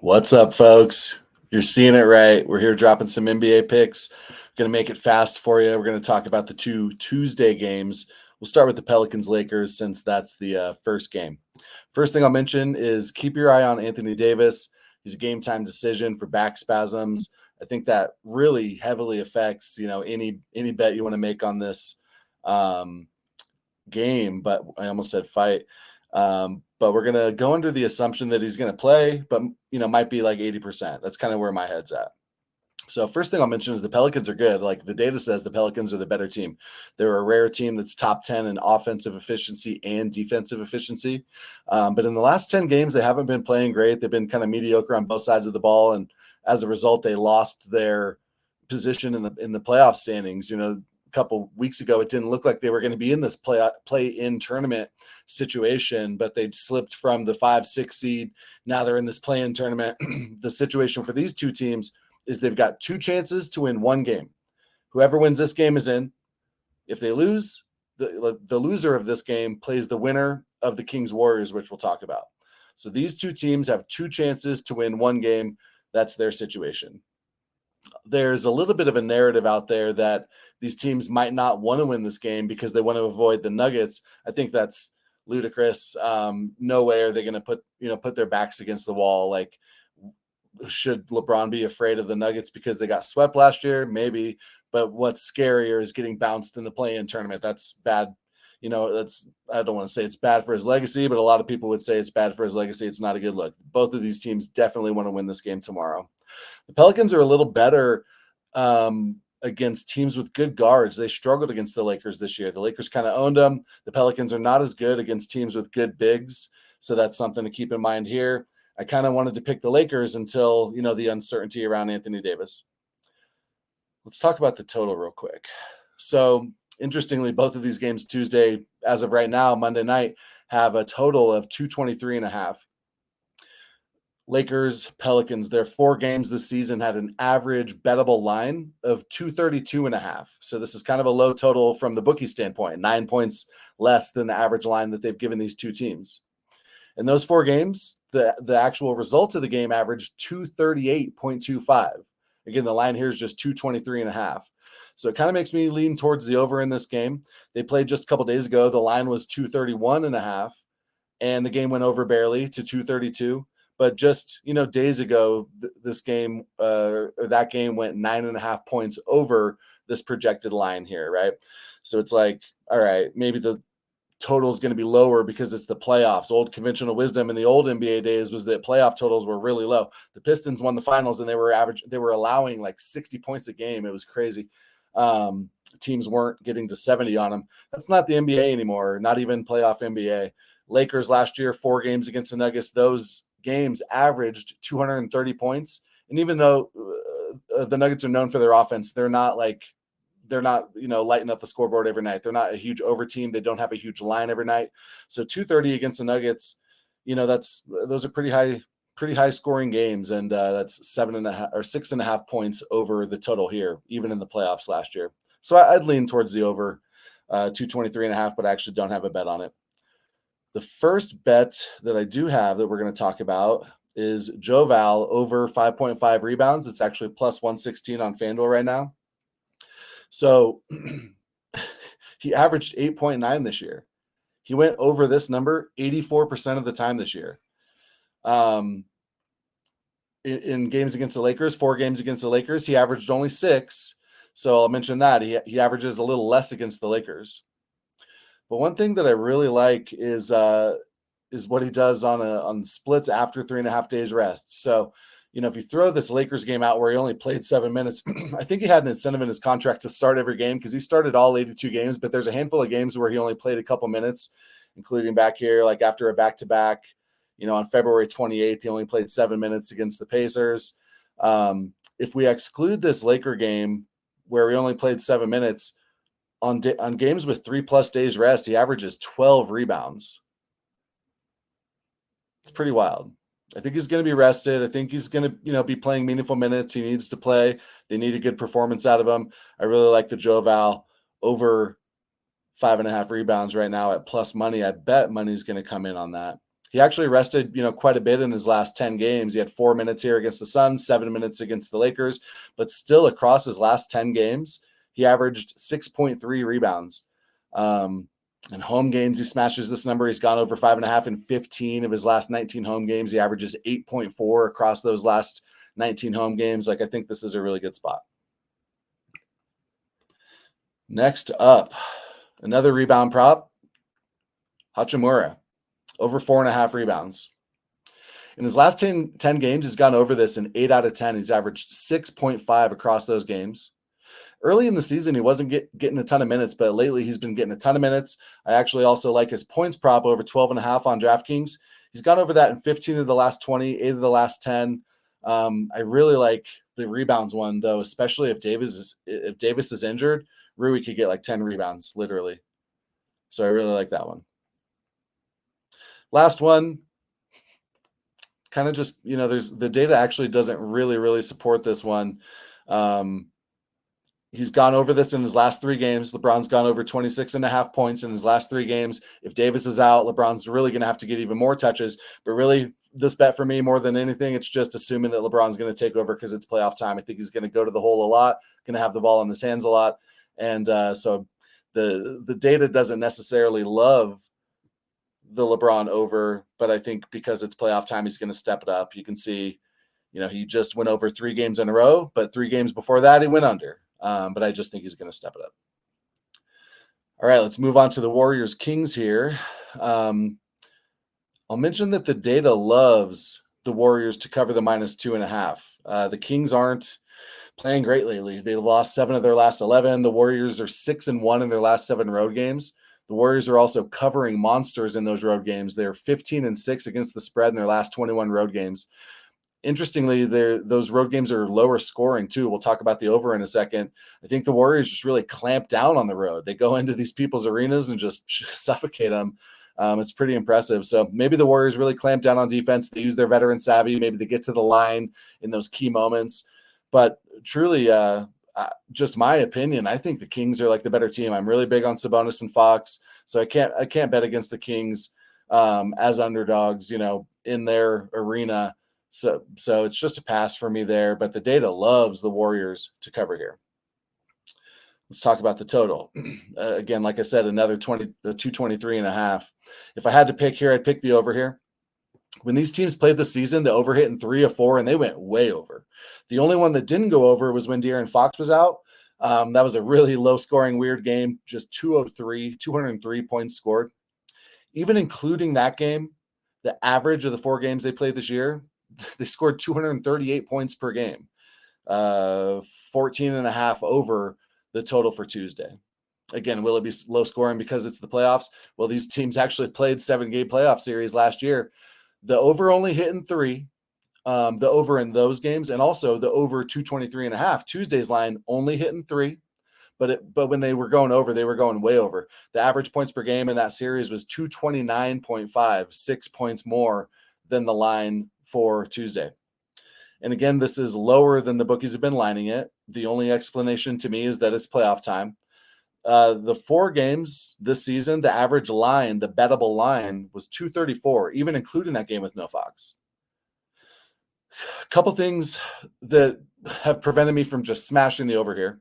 What's up, folks? You're seeing it right. We're here dropping some NBA picks. Going to make it fast for you. We're going to talk about the two Tuesday games. We'll start with the Pelicans Lakers since that's the first game. First thing I'll mention is keep your eye on Anthony Davis. He's a game time decision for back spasms. I think that really heavily affects any bet you want to make on this um, game. But I almost said fight. But we're gonna go under the assumption that he's gonna play, but might be like 80%. That's kind of where my head's at. So first thing I'll mention is the Pelicans are good. Like the data says, the Pelicans are the better team. They're a rare team that's top 10 in offensive efficiency and defensive efficiency. But in the last 10 games, they haven't been playing great. They've been kind of mediocre on both sides of the ball, and as a result, they lost their position in the playoff standings. A couple weeks ago, it didn't look like they were going to be in this play-in tournament situation, but they slipped from the 5-6 seed. Now they're in this play-in tournament. The situation for these two teams is they've got two chances to win one game. Whoever wins this game is in. If they lose, the loser of this game plays the winner of the Kings Warriors, which we'll talk about. So these two teams have two chances to win one game. That's their situation. There's a little bit of a narrative out there that these teams might not want to win this game because they want to avoid the Nuggets. I think that's ludicrous. No way are they going to put their backs against the wall. Like, should LeBron be afraid of the Nuggets because they got swept last year? Maybe. But what's scarier is getting bounced in the play-in tournament. That's bad. I don't want to say it's bad for his legacy, but a lot of people would say it's bad for his legacy. It's not a good look. Both of these teams definitely want to win this game tomorrow. The Pelicans are a little better against teams with good guards. They struggled against the Lakers this year. The Lakers kind of owned them. The Pelicans are not as good against teams with good bigs. So that's something to keep in mind here. I kind of wanted to pick the Lakers until, the uncertainty around Anthony Davis. Let's talk about the total real quick. So interestingly, both of these games Tuesday, as of right now, Monday night, have a total of 223.5. Lakers, Pelicans, their 4 games this season had an average bettable line of 232.5. So this is kind of a low total from the bookie standpoint, 9 points less than the average line that they've given these two teams. In those 4 games, the actual result of the game averaged 238.25. Again, the line here is just 223.5. So it kind of makes me lean towards the over in this game. They played just a couple days ago. The line was 231.5, and the game went over barely to 232. But just, days ago, this game or that game went 9.5 points over this projected line here, right? So it's like, all right, maybe the total is going to be lower because it's the playoffs. Old conventional wisdom in the old NBA days was that playoff totals were really low. The Pistons won the finals and they were allowing like 60 points a game. It was crazy. Teams weren't getting to 70 on them. That's not the NBA anymore, not even playoff NBA. Lakers last year, 4 games against the Nuggets, those games averaged 230 points. And even though the Nuggets are known for their offense, they're not lighting up the scoreboard every night. They're not a huge over team. They don't have a huge line every night. So 230 against the Nuggets, those are pretty high scoring games. And that's 7.5 or 6.5 points over the total here, even in the playoffs last year. So I'd lean towards the over 223.5, but I actually don't have a bet on it. The first bet that I do have that we're going to talk about is Joe Val over 5.5 rebounds. It's actually plus 116 on FanDuel right now. So he averaged 8.9 this year. He went over this number 84% of the time this year. In games against the Lakers, 4 games against the Lakers, he averaged only 6. So I'll mention that. He averages a little less against the Lakers. But one thing that I really like is what he does on splits after 3.5 days rest. So, if you throw this Lakers game out where he only played 7 minutes, I think he had an incentive in his contract to start every game because he started all 82 games, but there's a handful of games where he only played a couple minutes, including back here, like after a back-to-back, on February 28th, he only played 7 minutes against the Pacers. If we exclude this Laker game where he only played 7 minutes, on games with 3+ days rest, he averages 12 rebounds. It's pretty wild. I think he's going to be rested. I think he's going to, be playing meaningful minutes. He needs to play. They need a good performance out of him. I really like the Joe Val over 5.5 rebounds right now at plus money. I bet money's going to come in on that. He actually rested, quite a bit in his last 10 games. He had 4 minutes here against the Suns, 7 minutes against the Lakers, but still across his last 10 games, he averaged 6.3 rebounds. In home games, he smashes this number. He's gone over 5.5 in 15 of his last 19 home games. He averages 8.4 across those last 19 home games. I think this is a really good spot. Next up, another rebound prop, Hachimura, over 4.5 rebounds. In his last 10 games, he's gone over this in 8 out of 10. He's averaged 6.5 across those games. Early in the season, he wasn't getting a ton of minutes, but lately he's been getting a ton of minutes. I actually also like his points prop over 12.5 on DraftKings. He's gone over that in 15 of the last 20, 8 of the last 10. I really like the rebounds one, though, especially if Davis is injured. Rui could get like 10 rebounds, literally. So I really like that one. Last one, kind of just, there's the data actually doesn't really support this one. He's gone over this in his last 3 games. LeBron's gone over 26.5 points in his last 3 games. If Davis is out, LeBron's really going to have to get even more touches. But really, this bet for me, more than anything, it's just assuming that LeBron's going to take over because it's playoff time. I think he's going to go to the hole a lot, going to have the ball in his hands a lot. And so the data doesn't necessarily love the LeBron over, but I think because it's playoff time, he's going to step it up. You can see, he just went over 3 games in a row, but 3 games before that, he went under. But I just think he's going to step it up. All right, let's move on to the Warriors Kings here. I'll mention that the data loves the Warriors to cover the -2.5. The Kings aren't playing great lately. They lost 7 of their last 11. The Warriors are 6-1 in their last 7 road games. The Warriors are also covering monsters in those road games. They're 15-6 against the spread in their last 21 road games. Interestingly, those road games are lower scoring too. We'll talk about the over in a second. I think the Warriors just really clamp down on the road. They go into these people's arenas and just suffocate them. It's pretty impressive. So maybe the Warriors really clamp down on defense. They use their veteran savvy. Maybe they get to the line in those key moments. But truly, just my opinion, I think the Kings are like the better team. I'm really big on Sabonis and Fox, so I can't bet against the Kings as underdogs, in their arena. So it's just a pass for me there, but the data loves the Warriors to cover here. Let's talk about the total. Again, like I said, another 223.5. If I had to pick here, I'd pick the over here. When these teams played this season, the over hit in 3 of 4, and they went way over. The only one that didn't go over was when De'Aaron Fox was out. That was a really low-scoring, weird game, just 203 points scored. Even including that game, the average of the 4 games they played this year, they scored 238 points per game, 14.5 over the total for Tuesday. Again, will it be low scoring because it's the playoffs? Well, these teams actually played 7-game playoff series last year. The over only hit in 3, the over in those games, and also the over 223.5. Tuesday's line only hit in 3, but when they were going over, they were going way over. The average points per game in that series was 229.5, 6 points more than the line for Tuesday. And again, this is lower than the bookies have been lining it. The only explanation to me is that it's playoff time. The 4 games this season, the average line, the bettable line, was 234, even including that game with no Fox. A couple things that have prevented me from just smashing the over here.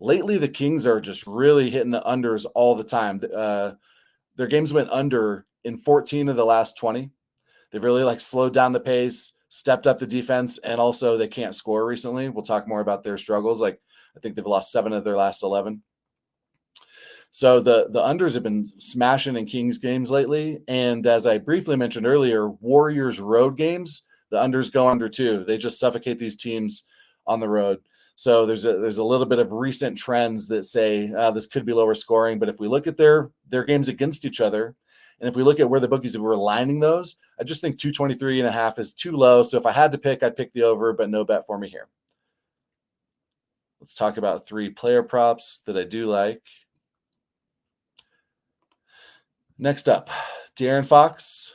Lately, the Kings are just really hitting the unders all the time. Their games went under in 14 of the last 20. They've really slowed down the pace, stepped up the defense, and also they can't score recently. We'll talk more about their struggles. I think they've lost 7 of their last 11. So the unders have been smashing in Kings games lately. And as I briefly mentioned earlier, Warriors road games, the unders go under too. They just suffocate these teams on the road. So there's a little bit of recent trends that say this could be lower scoring. But if we look at their games against each other, and if we look at where the bookies were lining those, I just think 223.5 is too low. So if I had to pick, I'd pick the over, but no bet for me here. Let's talk about 3 player props that I do like. Next up, De'Aaron Fox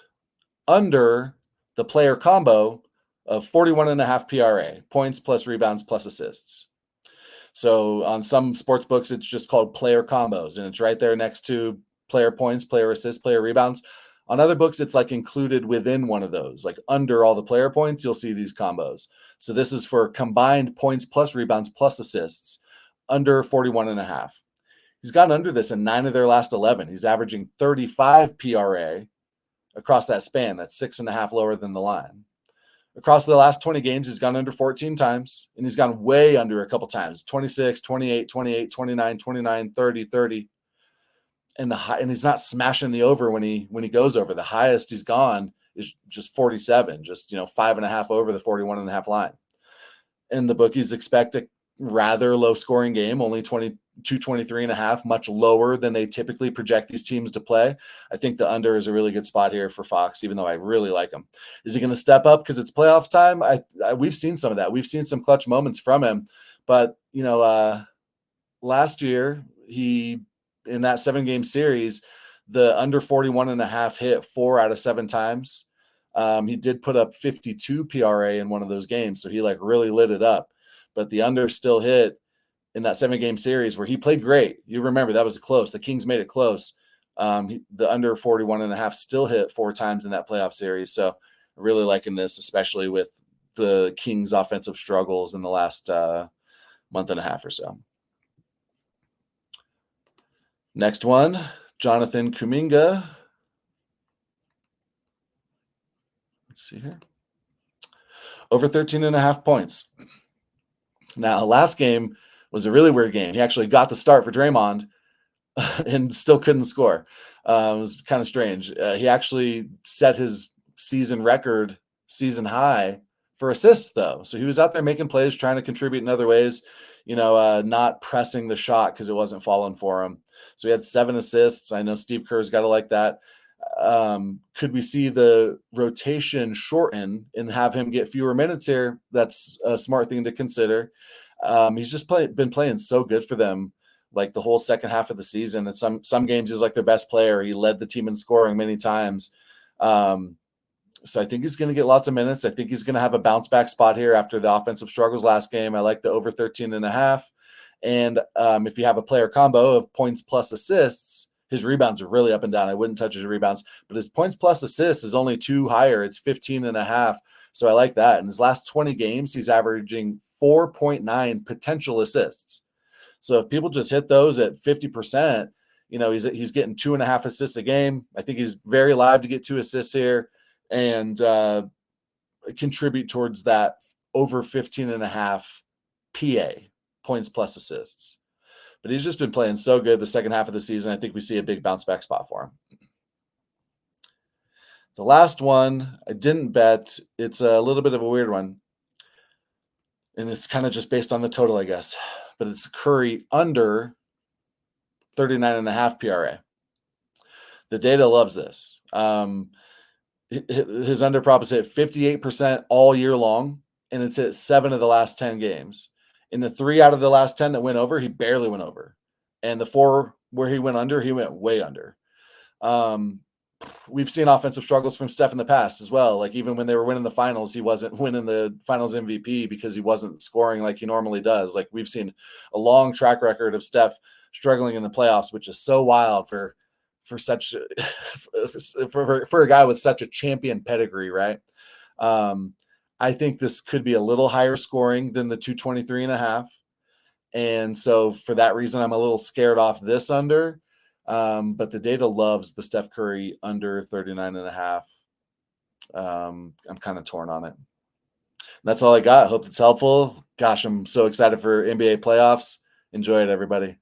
under the player combo of 41.5 PRA, points plus rebounds plus assists. So on some sports books, it's just called player combos, and it's right there next to player points, player assists, player rebounds. On other books, it's like included within one of those, like under all the player points, you'll see these combos. So this is for combined points plus rebounds plus assists under 41.5. He's gone under this in 9 of their last 11. He's averaging 35 PRA across that span. That's 6.5 lower than the line. Across the last 20 games, he's gone under 14 times, and he's gone way under a couple times, 26, 28, 28, 29, 29, 30, 30. And he's not smashing the over when he goes over. The highest he's gone is just 47, just 5.5 over the 41.5 line. And the bookies expect a rather low scoring game, only 23.5, much lower than they typically project these teams to play. I think the under is a really good spot here for Fox, even though I really like him. Is he going to step up because it's playoff time? We've seen some of that. We've seen some clutch moments from him, but last year in that 7-game series, the under 41.5 hit 4 out of 7 times. He did put up 52 PRA in one of those games, so he really lit it up. But the under still hit in that 7-game series where he played great. You remember that was close. The Kings made it close. The under 41.5 still hit 4 times in that playoff series. So really liking this, especially with the Kings' offensive struggles in the last month and a half or so. Next one, Jonathan Kuminga. Let's see here. Over 13.5 points. Now, last game was a really weird game. He actually got the start for Draymond and still couldn't score. It was kind of strange. He actually set his season high for assists, though. So he was out there making plays, trying to contribute in other ways, not pressing the shot because it wasn't falling for him. So he had 7 assists. I know Steve Kerr's got to like that. Could we see the rotation shorten and have him get fewer minutes here? That's a smart thing to consider. He's just been playing so good for them, like the whole second half of the season. And some games he's like their best player. He led the team in scoring many times. So I think he's going to get lots of minutes. I think he's going to have a bounce back spot here after the offensive struggles last game. I like the over 13.5. And if you have a player combo of points plus assists, his rebounds are really up and down. I wouldn't touch his rebounds, but his points plus assists is only 2 higher. It's 15.5. So I like that. In his last 20 games, he's averaging 4.9 potential assists. So if people just hit those at 50%, he's getting 2.5 assists a game. I think he's very live to get 2 assists here and contribute towards that over 15.5 PA, points plus assists. But he's just been playing so good the second half of the season. I think we see a big bounce back spot for him. The last one I didn't bet. It's a little bit of a weird one. And it's kind of just based on the total, I guess. But it's Curry under 39.5 PRA. The data loves this. His under prop is hit 58% all year long, and it's hit 7 of the last 10 games. In the 3 out of the last 10 that went over, he barely went over. And the 4 where he went under, he went way under. We've seen offensive struggles from Steph in the past as well. Like even when they were winning the finals, he wasn't winning the finals MVP because he wasn't scoring like he normally does. Like we've seen a long track record of Steph struggling in the playoffs, which is so wild for such for a guy with such a champion pedigree, right? I think this could be a little higher scoring than the 223.5. And so for that reason, I'm a little scared off this under. But the data loves the Steph Curry under 39.5. I'm kind of torn on it. That's all I got. Hope it's helpful. Gosh, I'm so excited for NBA playoffs. Enjoy it, everybody.